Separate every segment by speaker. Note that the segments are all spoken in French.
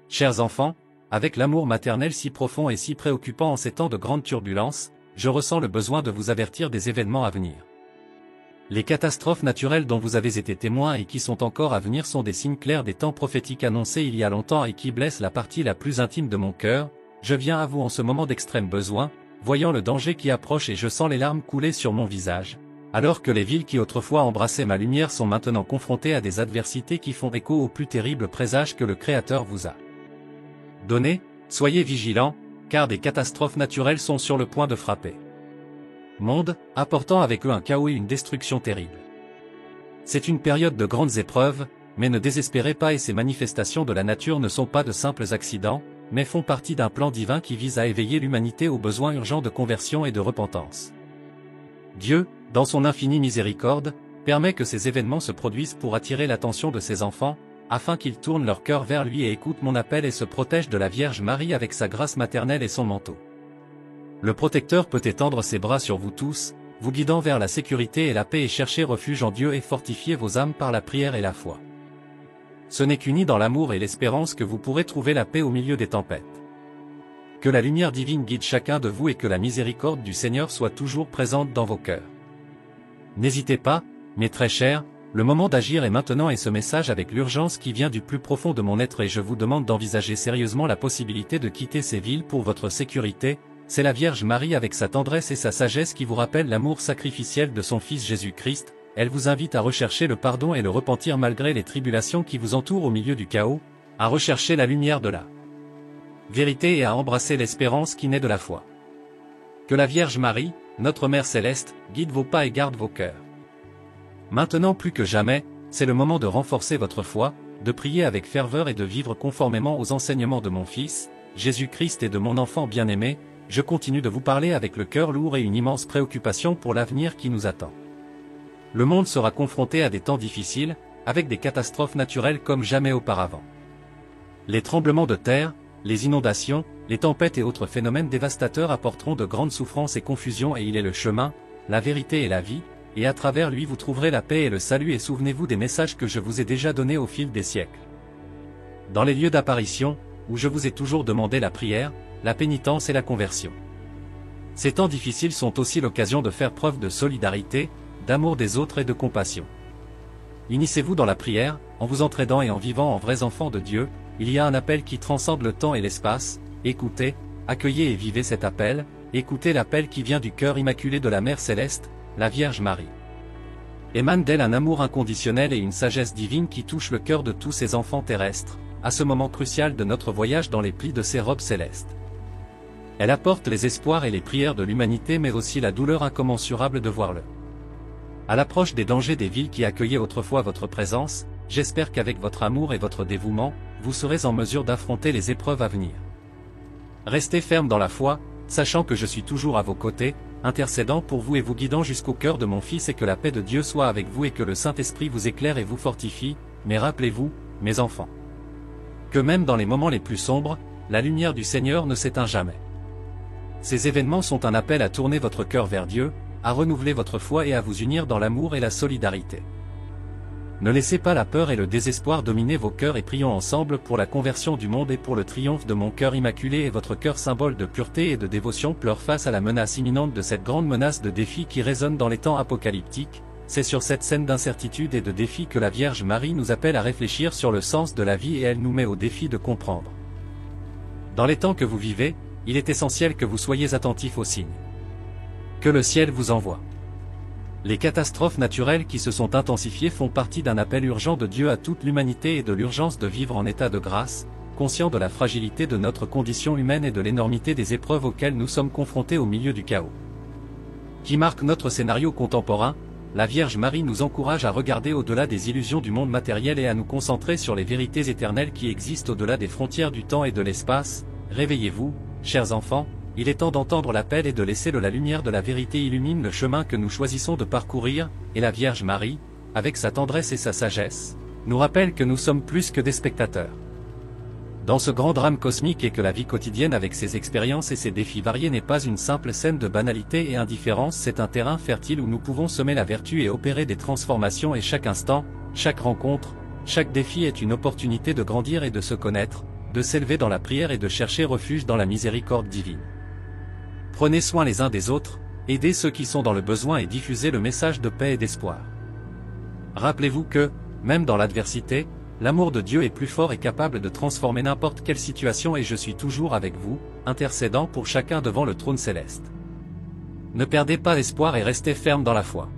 Speaker 1: Chers enfants, avec l'amour maternel si profond et si préoccupant en ces temps de grandes turbulences, je ressens le besoin de vous avertir des événements à venir. Les catastrophes naturelles dont vous avez été témoins et qui sont encore à venir sont des signes clairs des temps prophétiques annoncés il y a longtemps et qui blessent la partie la plus intime de mon cœur. Je viens à vous en ce moment d'extrême besoin, voyant le danger qui approche et je sens les larmes couler sur mon visage. Alors que les villes qui autrefois embrassaient ma lumière sont maintenant confrontées à des adversités qui font écho au plus terrible présage que le Créateur vous a donné, soyez vigilants, car des catastrophes naturelles sont sur le point de frapper monde, apportant avec eux un chaos et une destruction terrible. C'est une période de grandes épreuves, mais ne désespérez pas et ces manifestations de la nature ne sont pas de simples accidents, mais font partie d'un plan divin qui vise à éveiller l'humanité aux besoins urgents de conversion et de repentance. Dieu, dans son infinie miséricorde, permet que ces événements se produisent pour attirer l'attention de ses enfants, afin qu'ils tournent leur cœur vers lui et écoutent mon appel et se protègent de la Vierge Marie avec sa grâce maternelle et son manteau. Le protecteur peut étendre ses bras sur vous tous, vous guidant vers la sécurité et la paix et chercher refuge en Dieu et fortifier vos âmes par la prière et la foi. Ce n'est qu'unis dans l'amour et l'espérance que vous pourrez trouver la paix au milieu des tempêtes. Que la lumière divine guide chacun de vous et que la miséricorde du Seigneur soit toujours présente dans vos cœurs. N'hésitez pas, mes très chers, le moment d'agir est maintenant et ce message avec l'urgence qui vient du plus profond de mon être et je vous demande d'envisager sérieusement la possibilité de quitter ces villes pour votre sécurité. C'est la Vierge Marie avec sa tendresse et sa sagesse qui vous rappelle l'amour sacrificiel de son Fils Jésus-Christ. Elle vous invite à rechercher le pardon et le repentir malgré les tribulations qui vous entourent au milieu du chaos, à rechercher la lumière de la vérité et à embrasser l'espérance qui naît de la foi. Que la Vierge Marie, notre Mère Céleste, guide vos pas et garde vos cœurs. Maintenant plus que jamais, c'est le moment de renforcer votre foi, de prier avec ferveur et de vivre conformément aux enseignements de mon Fils, Jésus-Christ et de mon enfant bien-aimé. Je continue de vous parler avec le cœur lourd et une immense préoccupation pour l'avenir qui nous attend. Le monde sera confronté à des temps difficiles, avec des catastrophes naturelles comme jamais auparavant. Les tremblements de terre, les inondations, les tempêtes et autres phénomènes dévastateurs apporteront de grandes souffrances et confusions et il est le chemin, la vérité et la vie, et à travers lui vous trouverez la paix et le salut et souvenez-vous des messages que je vous ai déjà donnés au fil des siècles. Dans les lieux d'apparition, où je vous ai toujours demandé la prière, la pénitence et la conversion. Ces temps difficiles sont aussi l'occasion de faire preuve de solidarité, d'amour des autres et de compassion. Unissez-vous dans la prière, en vous entraidant et en vivant en vrais enfants de Dieu. Il y a un appel qui transcende le temps et l'espace. Écoutez, accueillez et vivez cet appel, écoutez l'appel qui vient du cœur immaculé de la Mère Céleste, la Vierge Marie. Émane d'elle un amour inconditionnel et une sagesse divine qui touche le cœur de tous ces enfants terrestres, à ce moment crucial de notre voyage dans les plis de ces robes célestes. Elle apporte les espoirs et les prières de l'humanité mais aussi la douleur incommensurable de voir le. À l'approche des dangers des villes qui accueillaient autrefois votre présence, j'espère qu'avec votre amour et votre dévouement, vous serez en mesure d'affronter les épreuves à venir. Restez ferme dans la foi, sachant que je suis toujours à vos côtés, intercédant pour vous et vous guidant jusqu'au cœur de mon Fils et que la paix de Dieu soit avec vous et que le Saint-Esprit vous éclaire et vous fortifie, mais rappelez-vous, mes enfants, que même dans les moments les plus sombres, la lumière du Seigneur ne s'éteint jamais. Ces événements sont un appel à tourner votre cœur vers Dieu, à renouveler votre foi et à vous unir dans l'amour et la solidarité. Ne laissez pas la peur et le désespoir dominer vos cœurs et prions ensemble pour la conversion du monde et pour le triomphe de mon cœur immaculé et votre cœur symbole de pureté et de dévotion pleure face à la menace imminente de cette grande menace de défi qui résonne dans les temps apocalyptiques. C'est sur cette scène d'incertitude et de défi que la Vierge Marie nous appelle à réfléchir sur le sens de la vie et elle nous met au défi de comprendre. Dans les temps que vous vivez, il est essentiel que vous soyez attentifs aux signes que le ciel vous envoie. Les catastrophes naturelles qui se sont intensifiées font partie d'un appel urgent de Dieu à toute l'humanité et de l'urgence de vivre en état de grâce, conscient de la fragilité de notre condition humaine et de l'énormité des épreuves auxquelles nous sommes confrontés au milieu du chaos. Qui marque notre scénario contemporain, la Vierge Marie nous encourage à regarder au-delà des illusions du monde matériel et à nous concentrer sur les vérités éternelles qui existent au-delà des frontières du temps et de l'espace. Réveillez-vous, chers enfants, il est temps d'entendre l'appel et de laisser la lumière de la vérité illumine le chemin que nous choisissons de parcourir, et la Vierge Marie, avec sa tendresse et sa sagesse, nous rappelle que nous sommes plus que des spectateurs. Dans ce grand drame cosmique et que la vie quotidienne avec ses expériences et ses défis variés n'est pas une simple scène de banalité et indifférence, c'est un terrain fertile où nous pouvons semer la vertu et opérer des transformations et chaque instant, chaque rencontre, chaque défi est une opportunité de grandir et de se connaître, de s'élever dans la prière et de chercher refuge dans la miséricorde divine. Prenez soin les uns des autres, aidez ceux qui sont dans le besoin et diffusez le message de paix et d'espoir. Rappelez-vous que, même dans l'adversité, l'amour de Dieu est plus fort et capable de transformer n'importe quelle situation et je suis toujours avec vous, intercédant pour chacun devant le trône céleste. Ne perdez pas espoir et restez ferme dans la foi.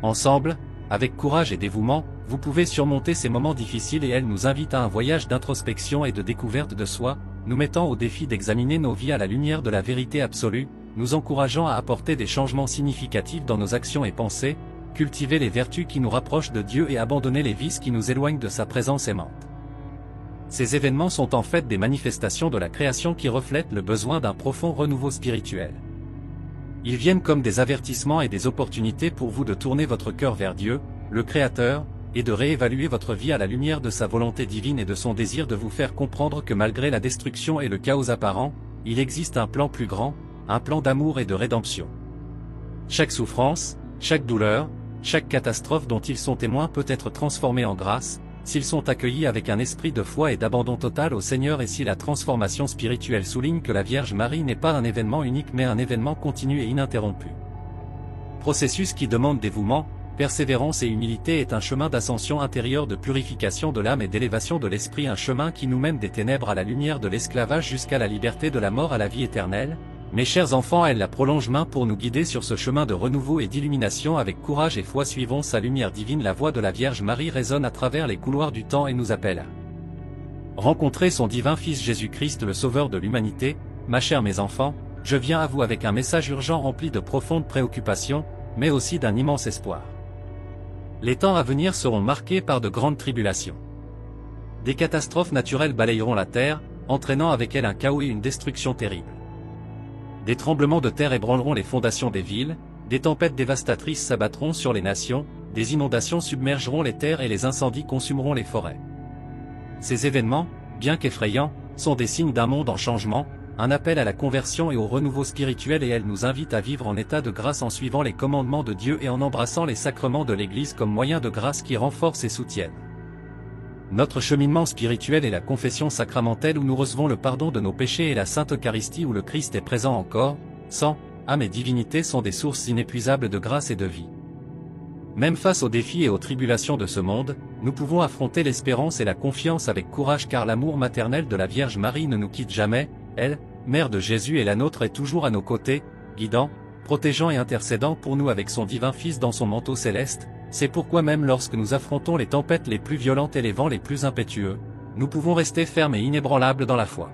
Speaker 1: Ensemble, avec courage et dévouement, vous pouvez surmonter ces moments difficiles et elle nous invite à un voyage d'introspection et de découverte de soi, nous mettant au défi d'examiner nos vies à la lumière de la vérité absolue, nous encourageant à apporter des changements significatifs dans nos actions et pensées, cultiver les vertus qui nous rapprochent de Dieu et abandonner les vices qui nous éloignent de sa présence aimante. Ces événements sont en fait des manifestations de la création qui reflètent le besoin d'un profond renouveau spirituel. Ils viennent comme des avertissements et des opportunités pour vous de tourner votre cœur vers Dieu, le Créateur, et de réévaluer votre vie à la lumière de sa volonté divine et de son désir de vous faire comprendre que malgré la destruction et le chaos apparent, il existe un plan plus grand, un plan d'amour et de rédemption. Chaque souffrance, chaque douleur, chaque catastrophe dont ils sont témoins peut être transformée en grâce, s'ils sont accueillis avec un esprit de foi et d'abandon total au Seigneur et si la transformation spirituelle souligne que la Vierge Marie n'est pas un événement unique mais un événement continu et ininterrompu. Processus qui demande dévouement, persévérance et humilité est un chemin d'ascension intérieure de purification de l'âme et d'élévation de l'esprit, un chemin qui nous mène des ténèbres à la lumière de l'esclavage jusqu'à la liberté de la mort à la vie éternelle. Mes chers enfants, elle la prolonge main pour nous guider sur ce chemin de renouveau et d'illumination avec courage et foi. Suivons sa lumière divine. La voix de la Vierge Marie résonne à travers les couloirs du temps et nous appelle à rencontrer son divin Fils Jésus-Christ, le Sauveur de l'humanité. Ma chère mes enfants, je viens à vous avec un message urgent rempli de profondes préoccupations, mais aussi d'un immense espoir. Les temps à venir seront marqués par de grandes tribulations. Des catastrophes naturelles balayeront la terre, entraînant avec elles un chaos et une destruction terrible. Des tremblements de terre ébranleront les fondations des villes, des tempêtes dévastatrices s'abattront sur les nations, des inondations submergeront les terres et les incendies consumeront les forêts. Ces événements, bien qu'effrayants, sont des signes d'un monde en changement, un appel à la conversion et au renouveau spirituel et elle nous invite à vivre en état de grâce en suivant les commandements de Dieu et en embrassant les sacrements de l'Église comme moyen de grâce qui renforcent et soutiennent notre cheminement spirituel est la confession sacramentelle où nous recevons le pardon de nos péchés et la Sainte Eucharistie où le Christ est présent encore, sang, âme et divinité sont des sources inépuisables de grâce et de vie. Même face aux défis et aux tribulations de ce monde, nous pouvons affronter l'espérance et la confiance avec courage car l'amour maternel de la Vierge Marie ne nous quitte jamais, elle, Mère de Jésus et la nôtre est toujours à nos côtés, guidant, protégeant et intercédant pour nous avec son divin Fils dans son manteau céleste. C'est pourquoi même lorsque nous affrontons les tempêtes les plus violentes et les vents les plus impétueux, nous pouvons rester fermes et inébranlables dans la foi.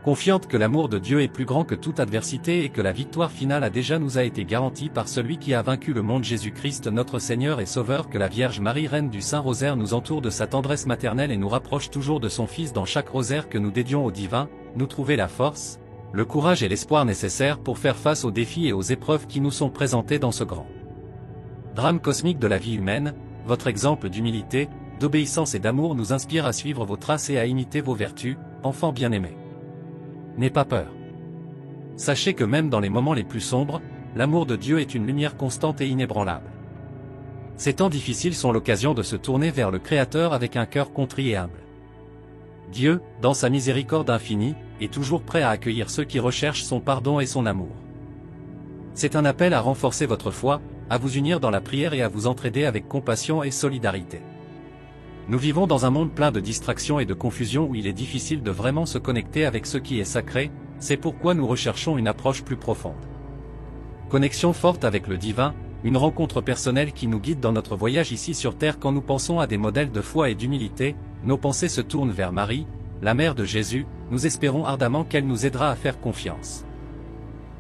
Speaker 1: Confiante que l'amour de Dieu est plus grand que toute adversité et que la victoire finale a déjà nous a été garantie par celui qui a vaincu le monde Jésus-Christ notre Seigneur et Sauveur, que la Vierge Marie Reine du Saint-Rosaire nous entoure de sa tendresse maternelle et nous rapproche toujours de son Fils dans chaque rosaire que nous dédions au divin, nous trouver la force, le courage et l'espoir nécessaires pour faire face aux défis et aux épreuves qui nous sont présentés dans ce grand drame cosmique de la vie humaine. Votre exemple d'humilité, d'obéissance et d'amour nous inspire à suivre vos traces et à imiter vos vertus, enfants bien-aimés. N'ayez pas peur. Sachez que même dans les moments les plus sombres, l'amour de Dieu est une lumière constante et inébranlable. Ces temps difficiles sont l'occasion de se tourner vers le Créateur avec un cœur contrit et humble. Dieu, dans sa miséricorde infinie, est toujours prêt à accueillir ceux qui recherchent son pardon et son amour. C'est un appel à renforcer votre foi, à vous unir dans la prière et à vous entraider avec compassion et solidarité. Nous vivons dans un monde plein de distractions et de confusion où il est difficile de vraiment se connecter avec ce qui est sacré, c'est pourquoi nous recherchons une approche plus profonde. Connexion forte avec le divin, une rencontre personnelle qui nous guide dans notre voyage ici sur terre. Quand nous pensons à des modèles de foi et d'humilité, nos pensées se tournent vers Marie, la mère de Jésus, nous espérons ardemment qu'elle nous aidera à faire confiance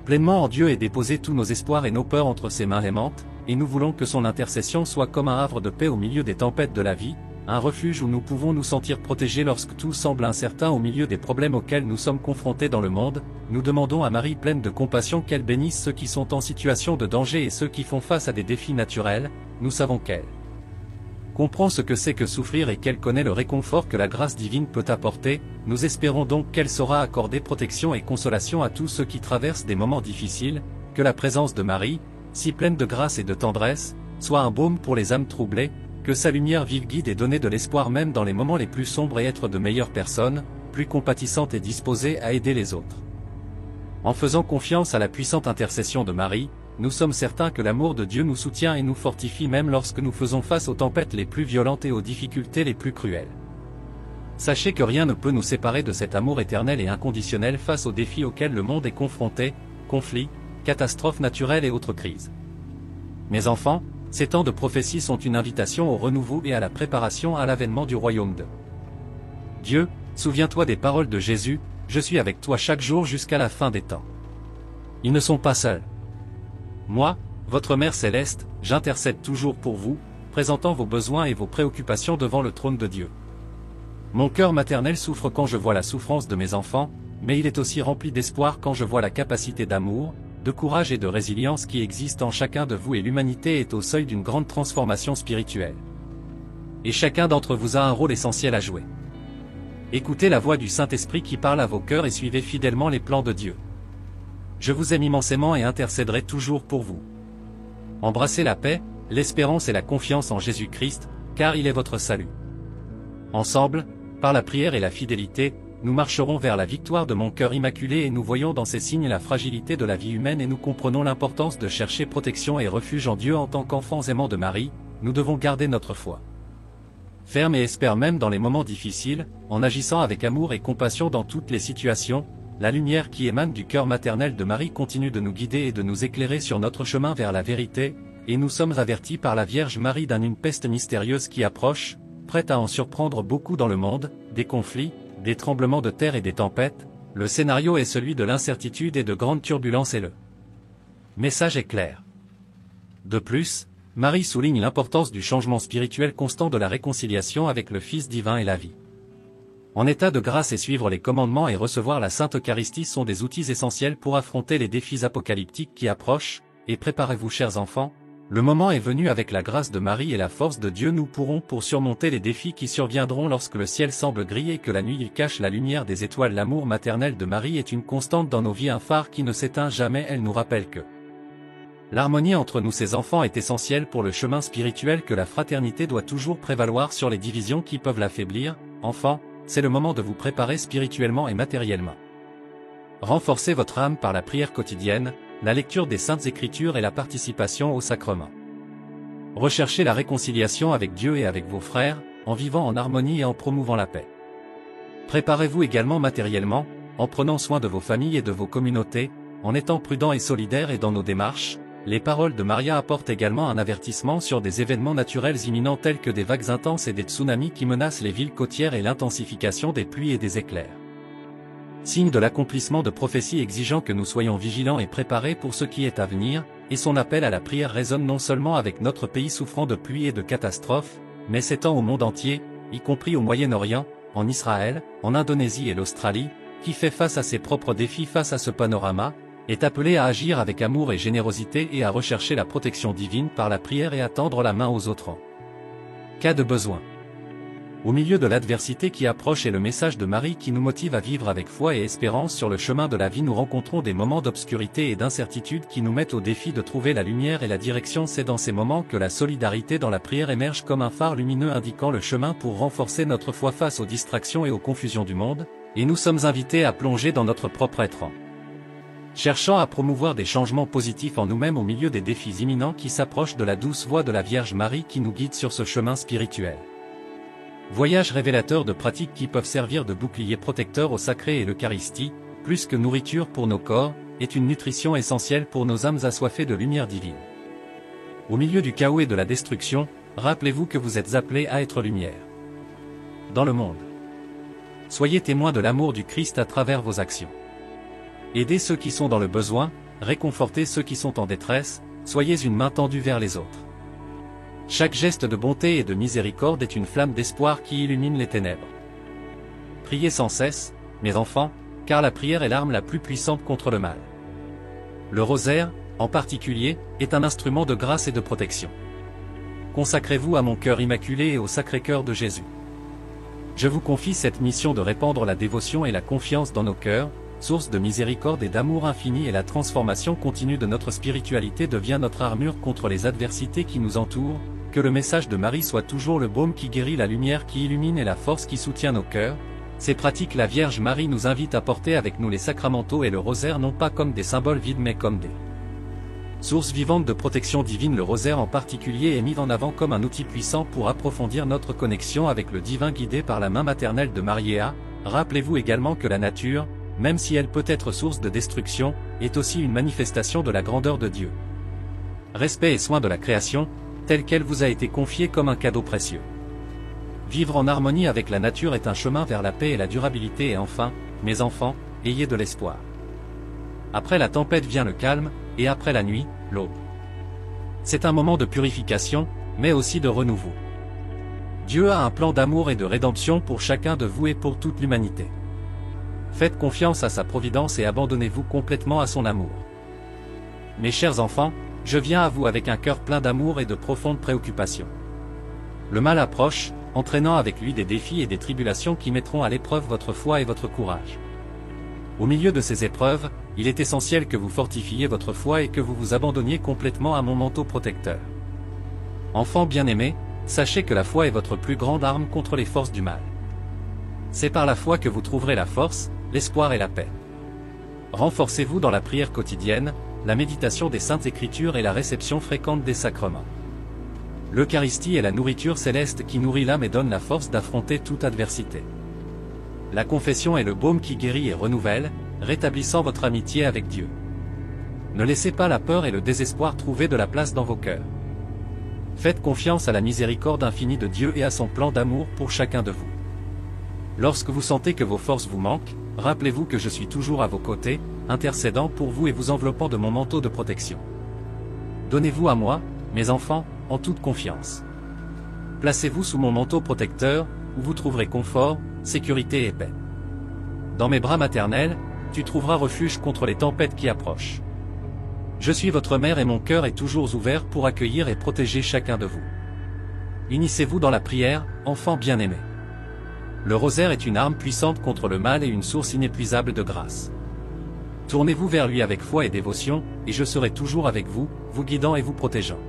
Speaker 1: pleinement en Dieu et déposer tous nos espoirs et nos peurs entre ses mains aimantes, et nous voulons que son intercession soit comme un havre de paix au milieu des tempêtes de la vie, un refuge où nous pouvons nous sentir protégés lorsque tout semble incertain au milieu des problèmes auxquels nous sommes confrontés dans le monde. Nous demandons à Marie pleine de compassion qu'elle bénisse ceux qui sont en situation de danger et ceux qui font face à des défis naturels. Nous savons qu'elle comprend ce que c'est que souffrir et qu'elle connaît le réconfort que la grâce divine peut apporter. Nous espérons donc qu'elle saura accorder protection et consolation à tous ceux qui traversent des moments difficiles, que la présence de Marie, si pleine de grâce et de tendresse, soit un baume pour les âmes troublées, que sa lumière vive guide et donne de l'espoir même dans les moments les plus sombres et être de meilleures personnes, plus compatissantes et disposées à aider les autres. En faisant confiance à la puissante intercession de Marie, nous sommes certains que l'amour de Dieu nous soutient et nous fortifie même lorsque nous faisons face aux tempêtes les plus violentes et aux difficultés les plus cruelles. Sachez que rien ne peut nous séparer de cet amour éternel et inconditionnel face aux défis auxquels le monde est confronté, conflits, catastrophes naturelles et autres crises. Mes enfants, ces temps de prophétie sont une invitation au renouveau et à la préparation à l'avènement du royaume de Dieu. Souviens-toi des paroles de Jésus, « Je suis avec toi chaque jour jusqu'à la fin des temps ». Ils ne sont pas seuls. Moi, votre Mère Céleste, j'intercède toujours pour vous, présentant vos besoins et vos préoccupations devant le trône de Dieu. Mon cœur maternel souffre quand je vois la souffrance de mes enfants, mais il est aussi rempli d'espoir quand je vois la capacité d'amour, de courage et de résilience qui existe en chacun de vous et l'humanité est au seuil d'une grande transformation spirituelle. Et chacun d'entre vous a un rôle essentiel à jouer. Écoutez la voix du Saint-Esprit qui parle à vos cœurs et suivez fidèlement les plans de Dieu. Je vous aime immensément et intercéderai toujours pour vous. Embrassez la paix, l'espérance et la confiance en Jésus-Christ, car il est votre salut. Ensemble, par la prière et la fidélité, nous marcherons vers la victoire de mon cœur immaculé et nous voyons dans ces signes la fragilité de la vie humaine et nous comprenons l'importance de chercher protection et refuge en Dieu en tant qu'enfants aimants de Marie, nous devons garder notre foi ferme et espère même dans les moments difficiles, en agissant avec amour et compassion dans toutes les situations. La lumière qui émane du cœur maternel de Marie continue de nous guider et de nous éclairer sur notre chemin vers la vérité, et nous sommes avertis par la Vierge Marie d'une peste mystérieuse qui approche, prête à en surprendre beaucoup dans le monde, des conflits, des tremblements de terre et des tempêtes. Le scénario est celui de l'incertitude et de grandes turbulences et le message est clair. De plus, Marie souligne l'importance du changement spirituel constant de la réconciliation avec le Fils divin et la vie. En état de grâce et suivre les commandements et recevoir la Sainte Eucharistie sont des outils essentiels pour affronter les défis apocalyptiques qui approchent, et préparez-vous chers enfants, le moment est venu avec la grâce de Marie et la force de Dieu nous pourrons pour surmonter les défis qui surviendront lorsque le ciel semble gris et que la nuit cache la lumière des étoiles. L'amour maternel de Marie est une constante dans nos vies, un phare qui ne s'éteint jamais. Elle nous rappelle que l'harmonie entre nous ses enfants est essentielle pour le chemin spirituel, que la fraternité doit toujours prévaloir sur les divisions qui peuvent l'affaiblir. Enfants, c'est le moment de vous préparer spirituellement et matériellement. Renforcez votre âme par la prière quotidienne, la lecture des Saintes Écritures et la participation au sacrement. Recherchez la réconciliation avec Dieu et avec vos frères, en vivant en harmonie et en promouvant la paix. Préparez-vous également matériellement, en prenant soin de vos familles et de vos communautés, en étant prudents et solidaires et dans nos démarches. Les paroles de Maria apportent également un avertissement sur des événements naturels imminents tels que des vagues intenses et des tsunamis qui menacent les villes côtières et l'intensification des pluies et des éclairs. Signe de l'accomplissement de prophéties exigeant que nous soyons vigilants et préparés pour ce qui est à venir, et son appel à la prière résonne non seulement avec notre pays souffrant de pluies et de catastrophes, mais s'étend au monde entier, y compris au Moyen-Orient, en Israël, en Indonésie et l'Australie, qui fait face à ses propres défis. Face à ce panorama, est appelé à agir avec amour et générosité et à rechercher la protection divine par la prière et à tendre la main aux autres en cas de besoin. Au milieu de l'adversité qui approche et le message de Marie qui nous motive à vivre avec foi et espérance sur le chemin de la vie, nous rencontrons des moments d'obscurité et d'incertitude qui nous mettent au défi de trouver la lumière et la direction. C'est dans ces moments que la solidarité dans la prière émerge comme un phare lumineux indiquant le chemin pour renforcer notre foi face aux distractions et aux confusions du monde, et nous sommes invités à plonger dans notre propre être cherchant à promouvoir des changements positifs en nous-mêmes au milieu des défis imminents qui s'approchent de la douce voix de la Vierge Marie qui nous guide sur ce chemin spirituel. Voyage révélateur de pratiques qui peuvent servir de bouclier protecteur au sacré et l'Eucharistie, plus que nourriture pour nos corps, est une nutrition essentielle pour nos âmes assoiffées de lumière divine. Au milieu du chaos et de la destruction, rappelez-vous que vous êtes appelés à être lumière dans le monde. Soyez témoins de l'amour du Christ à travers vos actions. Aidez ceux qui sont dans le besoin, réconfortez ceux qui sont en détresse, soyez une main tendue vers les autres. Chaque geste de bonté et de miséricorde est une flamme d'espoir qui illumine les ténèbres. Priez sans cesse, mes enfants, car la prière est l'arme la plus puissante contre le mal. Le rosaire, en particulier, est un instrument de grâce et de protection. Consacrez-vous à mon cœur immaculé et au Sacré-Cœur de Jésus. Je vous confie cette mission de répandre la dévotion et la confiance dans nos cœurs, source de miséricorde et d'amour infini, et la transformation continue de notre spiritualité devient notre armure contre les adversités qui nous entourent. Que le message de Marie soit toujours le baume qui guérit, la lumière qui illumine et la force qui soutient nos cœurs. Ces pratiques, la Vierge Marie nous invite à porter avec nous les sacramentaux et le rosaire, non pas comme des symboles vides mais comme des sources vivantes de protection divine. Le rosaire en particulier est mis en avant comme un outil puissant pour approfondir notre connexion avec le divin, guidé par la main maternelle de Maria. Rappelez-vous également que la nature, même si elle peut être source de destruction, est aussi une manifestation de la grandeur de Dieu. Respect et soin de la création, telle qu'elle vous a été confiée comme un cadeau précieux. Vivre en harmonie avec la nature est un chemin vers la paix et la durabilité. Et enfin, mes enfants, ayez de l'espoir. Après la tempête vient le calme, et après la nuit, l'aube. C'est un moment de purification, mais aussi de renouveau. Dieu a un plan d'amour et de rédemption pour chacun de vous et pour toute l'humanité. Faites confiance à sa providence et abandonnez-vous complètement à son amour. Mes chers enfants, je viens à vous avec un cœur plein d'amour et de profondes préoccupations. Le mal approche, entraînant avec lui des défis et des tribulations qui mettront à l'épreuve votre foi et votre courage. Au milieu de ces épreuves, il est essentiel que vous fortifiez votre foi et que vous vous abandonniez complètement à mon manteau protecteur. Enfants bien-aimés, sachez que la foi est votre plus grande arme contre les forces du mal. C'est par la foi que vous trouverez la force, l'espoir et la paix. Renforcez-vous dans la prière quotidienne, la méditation des Saintes Écritures et la réception fréquente des sacrements. L'Eucharistie est la nourriture céleste qui nourrit l'âme et donne la force d'affronter toute adversité. La confession est le baume qui guérit et renouvelle, rétablissant votre amitié avec Dieu. Ne laissez pas la peur et le désespoir trouver de la place dans vos cœurs. Faites confiance à la miséricorde infinie de Dieu et à son plan d'amour pour chacun de vous. Lorsque vous sentez que vos forces vous manquent, rappelez-vous que je suis toujours à vos côtés, intercédant pour vous et vous enveloppant de mon manteau de protection. Donnez-vous à moi, mes enfants, en toute confiance. Placez-vous sous mon manteau protecteur, où vous trouverez confort, sécurité et paix. Dans mes bras maternels, tu trouveras refuge contre les tempêtes qui approchent. Je suis votre mère et mon cœur est toujours ouvert pour accueillir et protéger chacun de vous. Unissez-vous dans la prière, enfants bien-aimés. Le rosaire est une arme puissante contre le mal et une source inépuisable de grâce. Tournez-vous vers lui avec foi et dévotion, et je serai toujours avec vous, vous guidant et vous protégeant.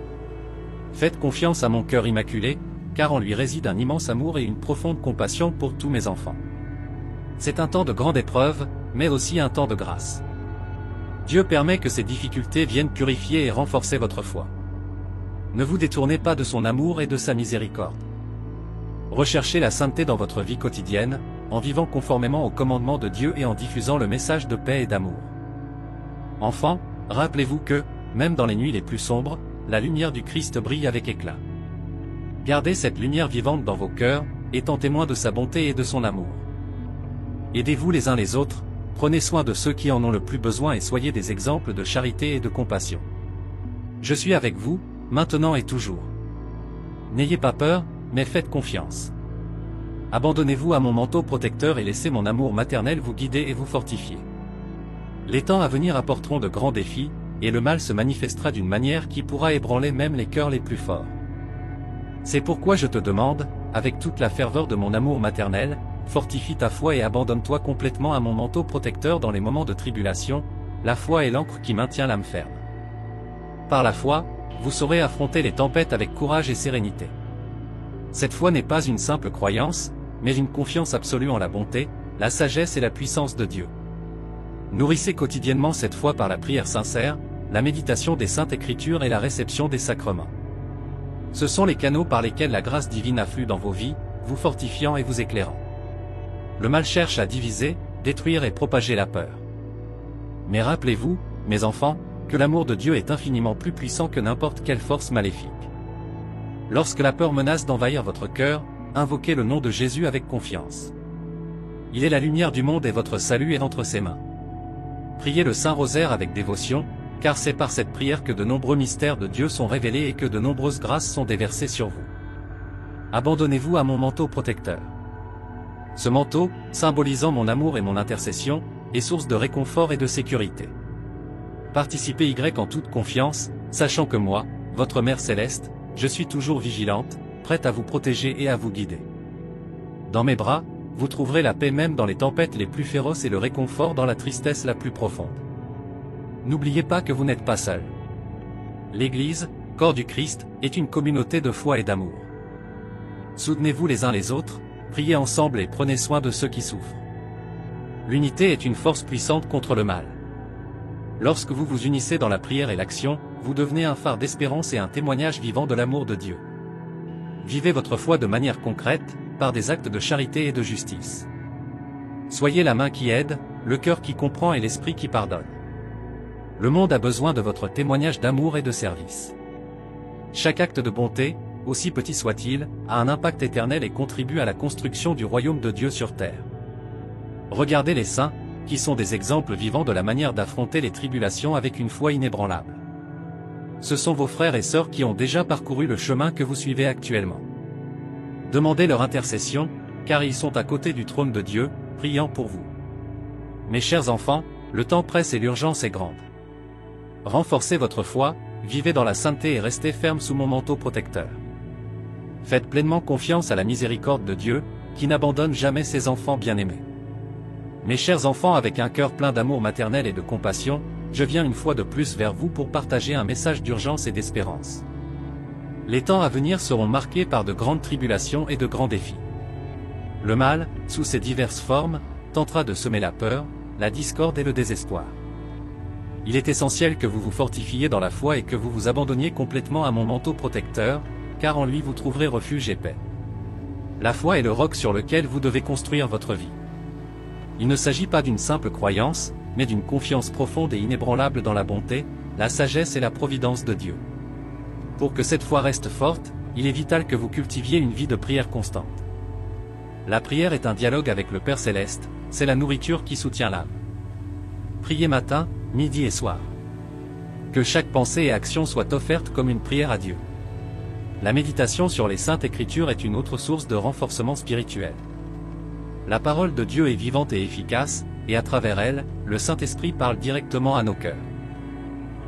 Speaker 1: Faites confiance à mon cœur immaculé, car en lui réside un immense amour et une profonde compassion pour tous mes enfants. C'est un temps de grande épreuve, mais aussi un temps de grâce. Dieu permet que ces difficultés viennent purifier et renforcer votre foi. Ne vous détournez pas de son amour et de sa miséricorde. Recherchez la sainteté dans votre vie quotidienne, en vivant conformément aux commandements de Dieu et en diffusant le message de paix et d'amour. Enfants, rappelez-vous que, même dans les nuits les plus sombres, la lumière du Christ brille avec éclat. Gardez cette lumière vivante dans vos cœurs, étant témoins de sa bonté et de son amour. Aidez-vous les uns les autres, prenez soin de ceux qui en ont le plus besoin et soyez des exemples de charité et de compassion. Je suis avec vous, maintenant et toujours. N'ayez pas peur, mais faites confiance. Abandonnez-vous à mon manteau protecteur et laissez mon amour maternel vous guider et vous fortifier. Les temps à venir apporteront de grands défis, et le mal se manifestera d'une manière qui pourra ébranler même les cœurs les plus forts. C'est pourquoi je te demande, avec toute la ferveur de mon amour maternel, fortifie ta foi et abandonne-toi complètement à mon manteau protecteur dans les moments de tribulation. La foi est l'ancre qui maintient l'âme ferme. Par la foi, vous saurez affronter les tempêtes avec courage et sérénité. Cette foi n'est pas une simple croyance, mais une confiance absolue en la bonté, la sagesse et la puissance de Dieu. Nourrissez quotidiennement cette foi par la prière sincère, la méditation des Saintes Écritures et la réception des sacrements. Ce sont les canaux par lesquels la grâce divine afflue dans vos vies, vous fortifiant et vous éclairant. Le mal cherche à diviser, détruire et propager la peur. Mais rappelez-vous, mes enfants, que l'amour de Dieu est infiniment plus puissant que n'importe quelle force maléfique. Lorsque la peur menace d'envahir votre cœur, invoquez le nom de Jésus avec confiance. Il est la lumière du monde et votre salut est entre ses mains. Priez le Saint-Rosaire avec dévotion, car c'est par cette prière que de nombreux mystères de Dieu sont révélés et que de nombreuses grâces sont déversées sur vous. Abandonnez-vous à mon manteau protecteur. Ce manteau, symbolisant mon amour et mon intercession, est source de réconfort et de sécurité. Participez en toute confiance, sachant que moi, votre Mère Céleste, je suis toujours vigilante, prête à vous protéger et à vous guider. Dans mes bras, vous trouverez la paix même dans les tempêtes les plus féroces et le réconfort dans la tristesse la plus profonde. N'oubliez pas que vous n'êtes pas seul. L'Église, corps du Christ, est une communauté de foi et d'amour. Soutenez-vous les uns les autres, priez ensemble et prenez soin de ceux qui souffrent. L'unité est une force puissante contre le mal. Lorsque vous vous unissez dans la prière et l'action, vous devenez un phare d'espérance et un témoignage vivant de l'amour de Dieu. Vivez votre foi de manière concrète, par des actes de charité et de justice. Soyez la main qui aide, le cœur qui comprend et l'esprit qui pardonne. Le monde a besoin de votre témoignage d'amour et de service. Chaque acte de bonté, aussi petit soit-il, a un impact éternel et contribue à la construction du royaume de Dieu sur terre. Regardez les saints, qui sont des exemples vivants de la manière d'affronter les tribulations avec une foi inébranlable. Ce sont vos frères et sœurs qui ont déjà parcouru le chemin que vous suivez actuellement. Demandez leur intercession, car ils sont à côté du trône de Dieu, priant pour vous. Mes chers enfants, le temps presse et l'urgence est grande. Renforcez votre foi, vivez dans la sainteté et restez fermes sous mon manteau protecteur. Faites pleinement confiance à la miséricorde de Dieu, qui n'abandonne jamais ses enfants bien-aimés. Mes chers enfants, avec un cœur plein d'amour maternel et de compassion, je viens une fois de plus vers vous pour partager un message d'urgence et d'espérance. Les temps à venir seront marqués par de grandes tribulations et de grands défis. Le mal, sous ses diverses formes, tentera de semer la peur, la discorde et le désespoir. Il est essentiel que vous vous fortifiez dans la foi et que vous vous abandonniez complètement à mon manteau protecteur, car en lui vous trouverez refuge et paix. La foi est le roc sur lequel vous devez construire votre vie. Il ne s'agit pas d'une simple croyance, mais d'une confiance profonde et inébranlable dans la bonté, la sagesse et la providence de Dieu. Pour que cette foi reste forte, il est vital que vous cultiviez une vie de prière constante. La prière est un dialogue avec le Père Céleste, c'est la nourriture qui soutient l'âme. Priez matin, midi et soir. Que chaque pensée et action soit offerte comme une prière à Dieu. La méditation sur les Saintes Écritures est une autre source de renforcement spirituel. La parole de Dieu est vivante et efficace, et à travers elle, le Saint-Esprit parle directement à nos cœurs.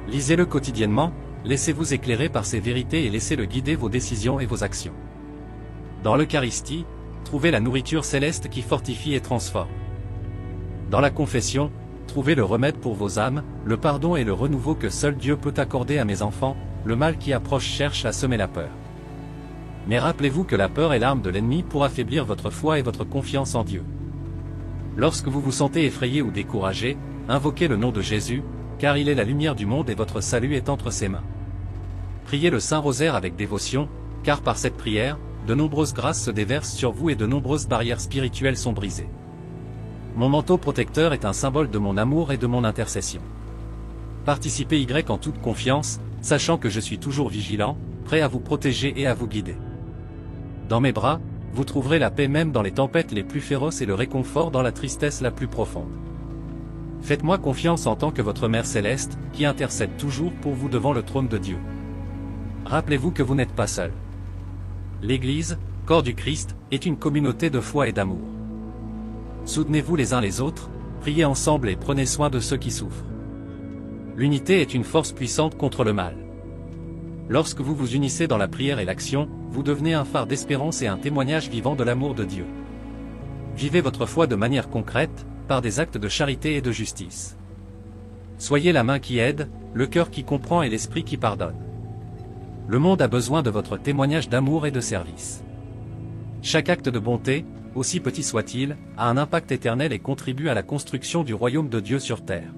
Speaker 1: Lisez-le quotidiennement, laissez-vous éclairer par ces vérités et laissez-le guider vos décisions et vos actions. Dans l'Eucharistie, trouvez la nourriture céleste qui fortifie et transforme. Dans la confession, trouvez le remède pour vos âmes, le pardon et le renouveau que seul Dieu peut accorder à mes enfants. Le mal qui approche cherche à semer la peur. Mais rappelez-vous que la peur est l'arme de l'ennemi pour affaiblir votre foi et votre confiance en Dieu. Lorsque vous vous sentez effrayé ou découragé, invoquez le nom de Jésus, car il est la lumière du monde et votre salut est entre ses mains. Priez le Saint-Rosaire avec dévotion, car par cette prière, de nombreuses grâces se déversent sur vous et de nombreuses barrières spirituelles sont brisées. Mon manteau protecteur est un symbole de mon amour et de mon intercession. Participez en toute confiance, sachant que je suis toujours vigilant, prêt à vous protéger et à vous guider. Dans mes bras, vous trouverez la paix même dans les tempêtes les plus féroces et le réconfort dans la tristesse la plus profonde. Faites-moi confiance en tant que votre Mère Céleste, qui intercède toujours pour vous devant le trône de Dieu. Rappelez-vous que vous n'êtes pas seul. L'Église, corps du Christ, est une communauté de foi et d'amour. Soutenez-vous les uns les autres, priez ensemble et prenez soin de ceux qui souffrent. L'unité est une force puissante contre le mal. Lorsque vous vous unissez dans la prière et l'action, vous devenez un phare d'espérance et un témoignage vivant de l'amour de Dieu. Vivez votre foi de manière concrète, par des actes de charité et de justice. Soyez la main qui aide, le cœur qui comprend et l'esprit qui pardonne. Le monde a besoin de votre témoignage d'amour et de service. Chaque acte de bonté, aussi petit soit-il, a un impact éternel et contribue à la construction du royaume de Dieu sur terre.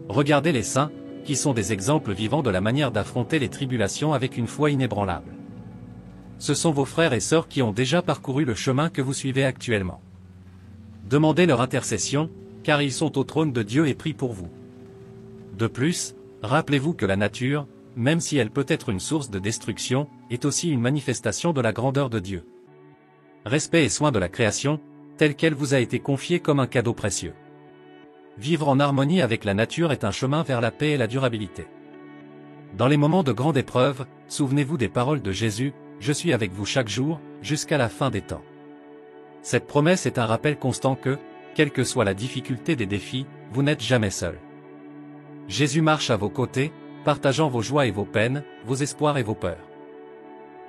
Speaker 1: Regardez les saints, qui sont des exemples vivants de la manière d'affronter les tribulations avec une foi inébranlable. Ce sont vos frères et sœurs qui ont déjà parcouru le chemin que vous suivez actuellement. Demandez leur intercession, car ils sont au trône de Dieu et prient pour vous. De plus, rappelez-vous que la nature, même si elle peut être une source de destruction, est aussi une manifestation de la grandeur de Dieu. Respect et soin de la création, telle qu'elle vous a été confiée comme un cadeau précieux. Vivre en harmonie avec la nature est un chemin vers la paix et la durabilité. Dans les moments de grande épreuve, souvenez-vous des paroles de Jésus, « Je suis avec vous chaque jour, jusqu'à la fin des temps ». Cette promesse est un rappel constant que, quelle que soit la difficulté des défis, vous n'êtes jamais seul. Jésus marche à vos côtés, partageant vos joies et vos peines, vos espoirs et vos peurs.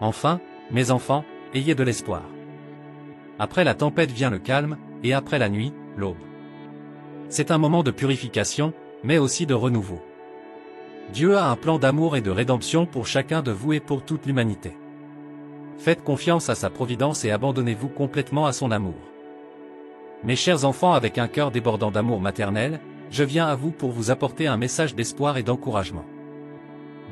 Speaker 1: Enfin, mes enfants, ayez de l'espoir. Après la tempête vient le calme, et après la nuit, l'aube. C'est un moment de purification, mais aussi de renouveau. Dieu a un plan d'amour et de rédemption pour chacun de vous et pour toute l'humanité. Faites confiance à sa providence et abandonnez-vous complètement à son amour. Mes chers enfants, avec un cœur débordant d'amour maternel, je viens à vous pour vous apporter un message d'espoir et d'encouragement.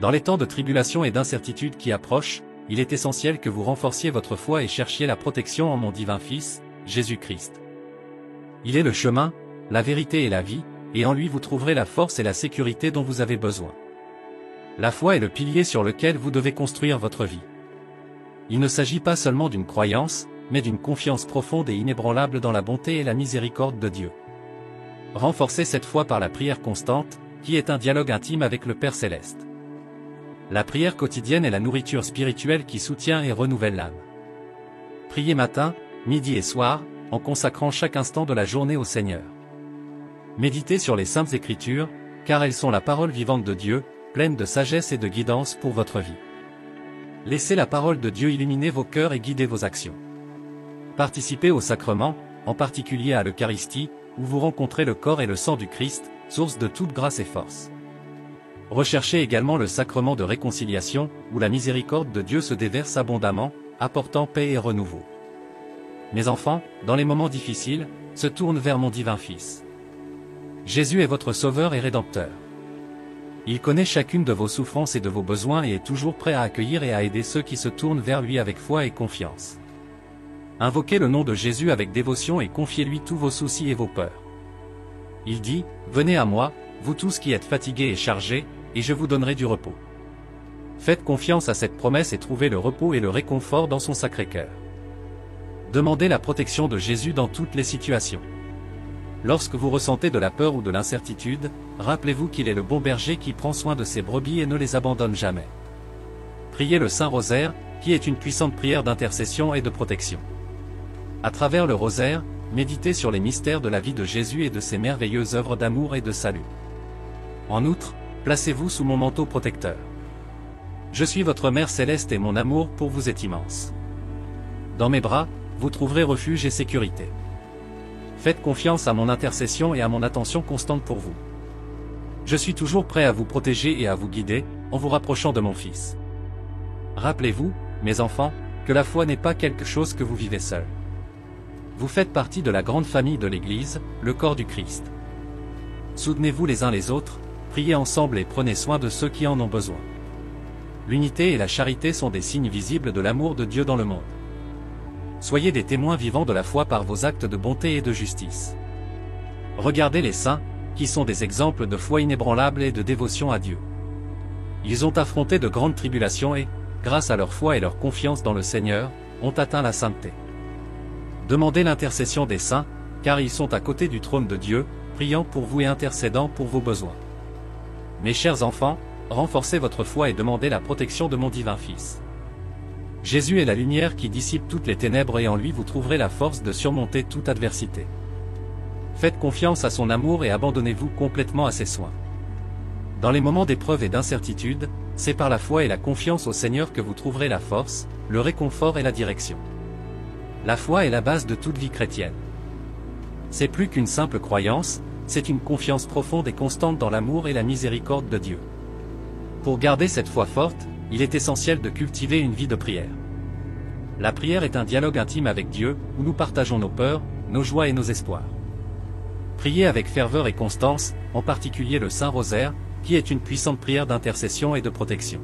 Speaker 1: Dans les temps de tribulation et d'incertitude qui approchent, il est essentiel que vous renforciez votre foi et cherchiez la protection en mon divin Fils, Jésus-Christ. Il est le chemin, la vérité et la vie, et en lui vous trouverez la force et la sécurité dont vous avez besoin. La foi est le pilier sur lequel vous devez construire votre vie. Il ne s'agit pas seulement d'une croyance, mais d'une confiance profonde et inébranlable dans la bonté et la miséricorde de Dieu. Renforcez cette foi par la prière constante, qui est un dialogue intime avec le Père Céleste. La prière quotidienne est la nourriture spirituelle qui soutient et renouvelle l'âme. Priez matin, midi et soir, en consacrant chaque instant de la journée au Seigneur. Méditez sur les Saintes Écritures, car elles sont la parole vivante de Dieu, pleine de sagesse et de guidance pour votre vie. Laissez la parole de Dieu illuminer vos cœurs et guider vos actions. Participez aux sacrements, en particulier à l'Eucharistie, où vous rencontrez le corps et le sang du Christ, source de toute grâce et force. Recherchez également le sacrement de réconciliation, où la miséricorde de Dieu se déverse abondamment, apportant paix et renouveau. Mes enfants, dans les moments difficiles, se tournent vers mon divin Fils. Jésus est votre Sauveur et Rédempteur. Il connaît chacune de vos souffrances et de vos besoins et est toujours prêt à accueillir et à aider ceux qui se tournent vers lui avec foi et confiance. Invoquez le nom de Jésus avec dévotion et confiez-lui tous vos soucis et vos peurs. Il dit, « Venez à moi, vous tous qui êtes fatigués et chargés, et je vous donnerai du repos. » Faites confiance à cette promesse et trouvez le repos et le réconfort dans son Sacré-Cœur. Demandez la protection de Jésus dans toutes les situations. Lorsque vous ressentez de la peur ou de l'incertitude, rappelez-vous qu'il est le bon berger qui prend soin de ses brebis et ne les abandonne jamais. Priez le Saint Rosaire, qui est une puissante prière d'intercession et de protection. À travers le rosaire, méditez sur les mystères de la vie de Jésus et de ses merveilleuses œuvres d'amour et de salut. En outre, placez-vous sous mon manteau protecteur. Je suis votre Mère Céleste et mon amour pour vous est immense. Dans mes bras, vous trouverez refuge et sécurité. Faites confiance à mon intercession et à mon attention constante pour vous. Je suis toujours prêt à vous protéger et à vous guider, en vous rapprochant de mon Fils. Rappelez-vous, mes enfants, que la foi n'est pas quelque chose que vous vivez seul. Vous faites partie de la grande famille de l'Église, le corps du Christ. Soutenez-vous les uns les autres, priez ensemble et prenez soin de ceux qui en ont besoin. L'unité et la charité sont des signes visibles de l'amour de Dieu dans le monde. Soyez des témoins vivants de la foi par vos actes de bonté et de justice. Regardez les saints, qui sont des exemples de foi inébranlable et de dévotion à Dieu. Ils ont affronté de grandes tribulations et, grâce à leur foi et leur confiance dans le Seigneur, ont atteint la sainteté. Demandez l'intercession des saints, car ils sont à côté du trône de Dieu, priant pour vous et intercédant pour vos besoins. Mes chers enfants, renforcez votre foi et demandez la protection de mon divin Fils. Jésus est la lumière qui dissipe toutes les ténèbres et en lui vous trouverez la force de surmonter toute adversité. Faites confiance à son amour et abandonnez-vous complètement à ses soins. Dans les moments d'épreuve et d'incertitude, c'est par la foi et la confiance au Seigneur que vous trouverez la force, le réconfort et la direction. La foi est la base de toute vie chrétienne. C'est plus qu'une simple croyance, c'est une confiance profonde et constante dans l'amour et la miséricorde de Dieu. Pour garder cette foi forte, il est essentiel de cultiver une vie de prière. La prière est un dialogue intime avec Dieu, où nous partageons nos peurs, nos joies et nos espoirs. Priez avec ferveur et constance, en particulier le Saint Rosaire, qui est une puissante prière d'intercession et de protection.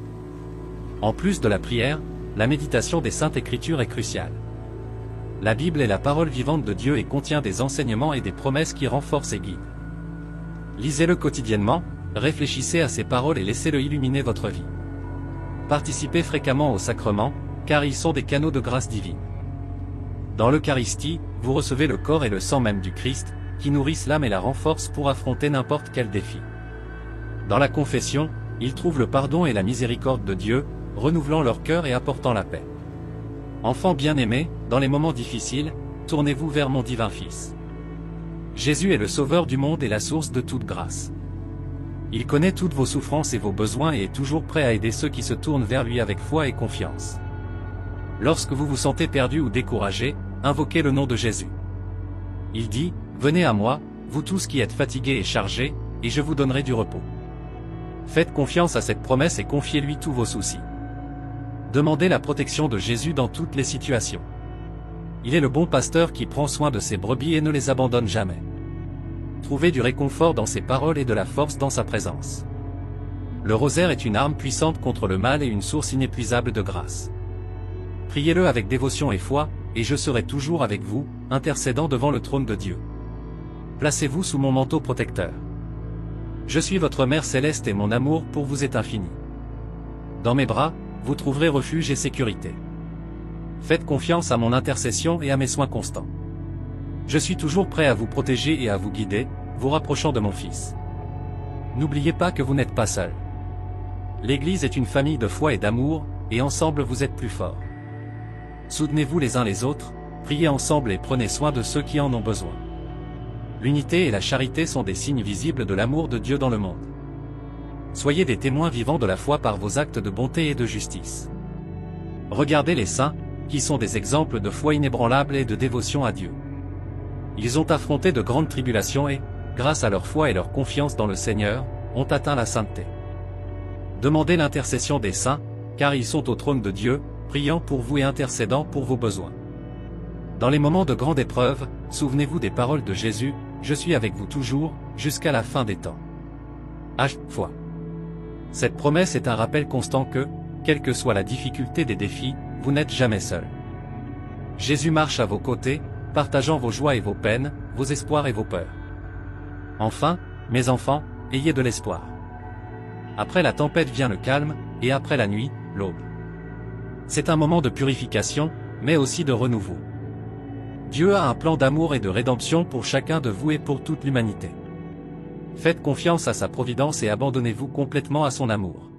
Speaker 1: En plus de la prière, la méditation des Saintes Écritures est cruciale. La Bible est la parole vivante de Dieu et contient des enseignements et des promesses qui renforcent et guident. Lisez-le quotidiennement, réfléchissez à ces paroles et laissez-le illuminer votre vie. Participez fréquemment aux sacrements, car ils sont des canaux de grâce divine. Dans l'Eucharistie, vous recevez le corps et le sang même du Christ, qui nourrissent l'âme et la renforcent pour affronter n'importe quel défi. Dans la confession, ils trouvent le pardon et la miséricorde de Dieu, renouvelant leur cœur et apportant la paix. Enfants bien-aimés, dans les moments difficiles, tournez-vous vers mon divin Fils. Jésus est le Sauveur du monde et la source de toute grâce. Il connaît toutes vos souffrances et vos besoins et est toujours prêt à aider ceux qui se tournent vers lui avec foi et confiance. Lorsque vous vous sentez perdu ou découragé, invoquez le nom de Jésus. Il dit, venez à moi, vous tous qui êtes fatigués et chargés, et je vous donnerai du repos. Faites confiance à cette promesse et confiez-lui tous vos soucis. Demandez la protection de Jésus dans toutes les situations. Il est le bon pasteur qui prend soin de ses brebis et ne les abandonne jamais. Trouvez du réconfort dans ses paroles et de la force dans sa présence. Le rosaire est une arme puissante contre le mal et une source inépuisable de grâce. Priez-le avec dévotion et foi, et je serai toujours avec vous, intercédant devant le trône de Dieu. Placez-vous sous mon manteau protecteur. Je suis votre Mère céleste et mon amour pour vous est infini. Dans mes bras, vous trouverez refuge et sécurité. Faites confiance à mon intercession et à mes soins constants. Je suis toujours prêt à vous protéger et à vous guider, vous rapprochant de mon Fils. N'oubliez pas que vous n'êtes pas seul. L'Église est une famille de foi et d'amour, et ensemble vous êtes plus forts. Soutenez-vous les uns les autres, priez ensemble et prenez soin de ceux qui en ont besoin. L'unité et la charité sont des signes visibles de l'amour de Dieu dans le monde. Soyez des témoins vivants de la foi par vos actes de bonté et de justice. Regardez les saints, qui sont des exemples de foi inébranlable et de dévotion à Dieu. Ils ont affronté de grandes tribulations et, grâce à leur foi et leur confiance dans le Seigneur, ont atteint la sainteté. Demandez l'intercession des saints, car ils sont au trône de Dieu, priant pour vous et intercédant pour vos besoins. Dans les moments de grande épreuve, souvenez-vous des paroles de Jésus, « Je suis avec vous toujours, jusqu'à la fin des temps. » Foi. Cette promesse est un rappel constant que, quelle que soit la difficulté des défis, vous n'êtes jamais seul. Jésus marche à vos côtés, partageant vos joies et vos peines, vos espoirs et vos peurs. Enfin, mes enfants, ayez de l'espoir. Après la tempête vient le calme, et après la nuit, l'aube. C'est un moment de purification, mais aussi de renouveau. Dieu a un plan d'amour et de rédemption pour chacun de vous et pour toute l'humanité. Faites confiance à sa providence et abandonnez-vous complètement à son amour.